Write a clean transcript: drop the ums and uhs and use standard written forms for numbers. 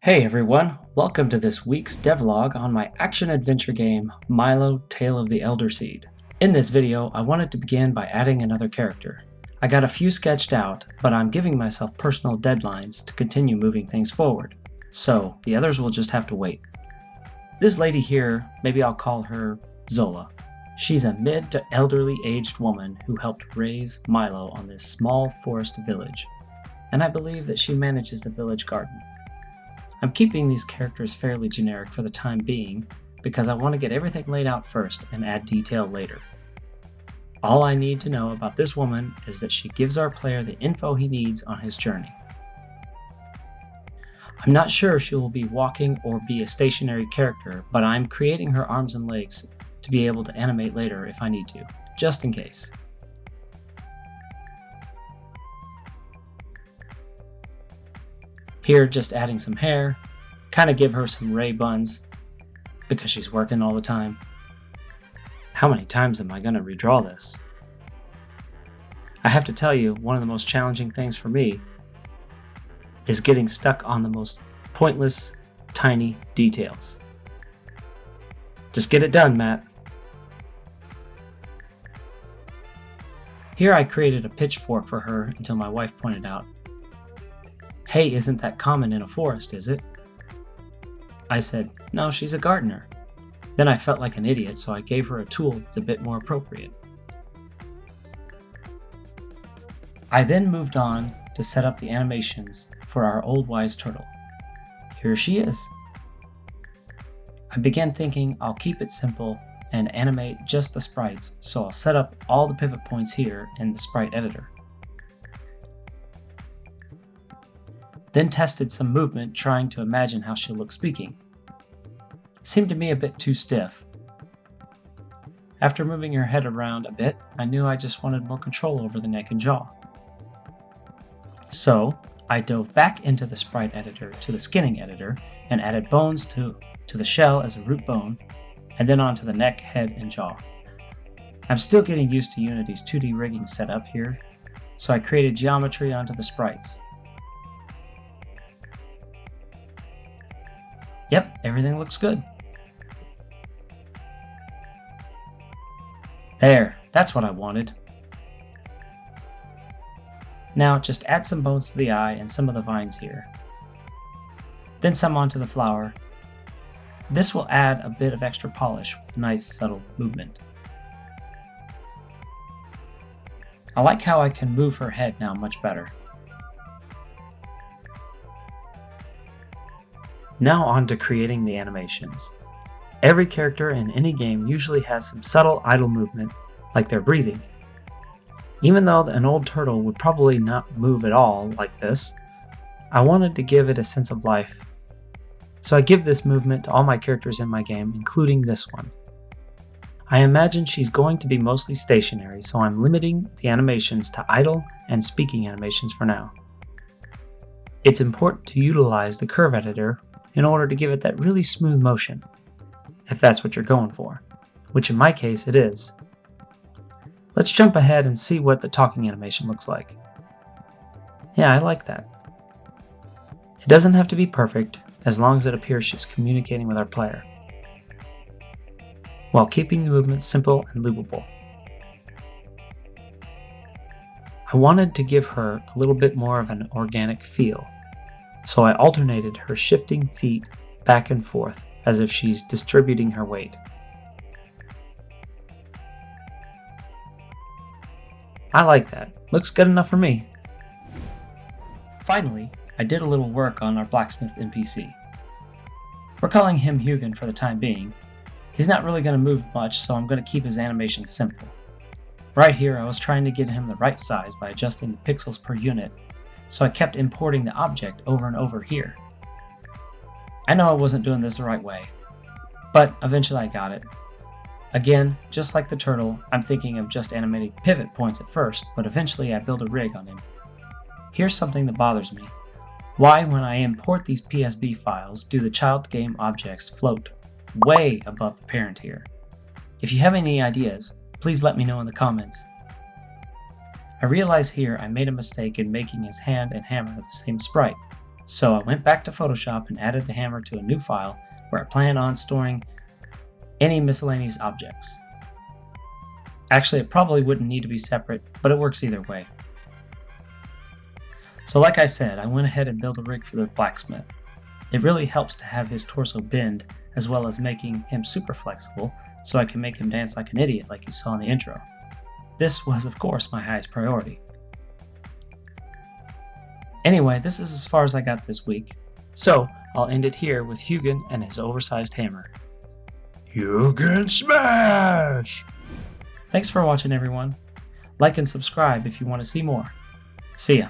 Hey everyone, welcome to this week's devlog on my action-adventure game, Milo, Tale of the Elder Seed. In this video, I wanted to begin by adding another character. I got a few sketched out, but I'm giving myself personal deadlines to continue moving things forward, so the others will just have to wait. This lady here, maybe I'll call her Zola. She's a mid to elderly aged woman who helped raise Milo on this small forest village, and I believe that she manages the village garden. I'm keeping these characters fairly generic for the time being because I want to get everything laid out first and add detail later. All I need to know about this woman is that she gives our player the info he needs on his journey. I'm not sure she will be walking or be a stationary character, but I'm creating her arms and legs to be able to animate later if I need to, just in case. Here, just adding some hair, kind of give her some ray buns, because she's working all the time. How many times am I going to redraw this? I have to tell you, one of the most challenging things for me is getting stuck on the most pointless, tiny details. Just get it done, Matt. Here I created a pitchfork for her until my wife pointed out, "Hey, isn't that common in a forest, is it?" I said, "No, she's a gardener." Then I felt like an idiot, so I gave her a tool that's a bit more appropriate. I then moved on to set up the animations for our old wise turtle. Here she is. I began thinking I'll keep it simple and animate just the sprites, so I'll set up all the pivot points here in the sprite editor. Then tested some movement trying to imagine how she'll look speaking. Seemed to me a bit too stiff. After moving her head around a bit, I knew I just wanted more control over the neck and jaw. So I dove back into the sprite editor to the skinning editor and added bones to the shell as a root bone, and then onto the neck, head, and jaw. I'm still getting used to Unity's 2D rigging setup here, so I created geometry onto the sprites. Yep, everything looks good. There, that's what I wanted. Now just add some bones to the eye and some of the vines here. Then some onto the flower. This will add a bit of extra polish with nice subtle movement. I like how I can move her head now much better. Now on to creating the animations. Every character in any game usually has some subtle idle movement, like they're breathing. Even though an old turtle would probably not move at all like this, I wanted to give it a sense of life. So I give this movement to all my characters in my game, including this one. I imagine she's going to be mostly stationary, so I'm limiting the animations to idle and speaking animations for now. It's important to utilize the curve editor in order to give it that really smooth motion, if that's what you're going for, which in my case it is. Let's jump ahead and see what the talking animation looks like. Yeah, I like that. It doesn't have to be perfect, as long as it appears she's communicating with our player, while keeping the movements simple and loopable. I wanted to give her a little bit more of an organic feel, so I alternated her shifting feet back and forth as if she's distributing her weight. I like that. Looks good enough for me. Finally, I did a little work on our Blacksmith NPC. We're calling him Hugin for the time being. He's not really going to move much, so I'm going to keep his animation simple. Right here, I was trying to get him the right size by adjusting the pixels per unit, so I kept importing the object over and over here. I know I wasn't doing this the right way, but eventually I got it. Again, just like the turtle, I'm thinking of just animating pivot points at first, but eventually I build a rig on him. Here's something that bothers me. Why, when I import these PSB files, do the child game objects float way above the parent here? If you have any ideas, please let me know in the comments. I realize here I made a mistake in making his hand and hammer the same sprite. So I went back to Photoshop and added the hammer to a new file where I plan on storing any miscellaneous objects. Actually, it probably wouldn't need to be separate, but it works either way. So like I said, I went ahead and built a rig for the Blacksmith. It really helps to have his torso bend, as well as making him super flexible, so I can make him dance like an idiot like you saw in the intro. This was, of course, my highest priority. Anyway, this is as far as I got this week, so I'll end it here with Hugin and his oversized hammer. Hugin smash! Thanks for watching, everyone. Like and subscribe if you want to see more. See ya.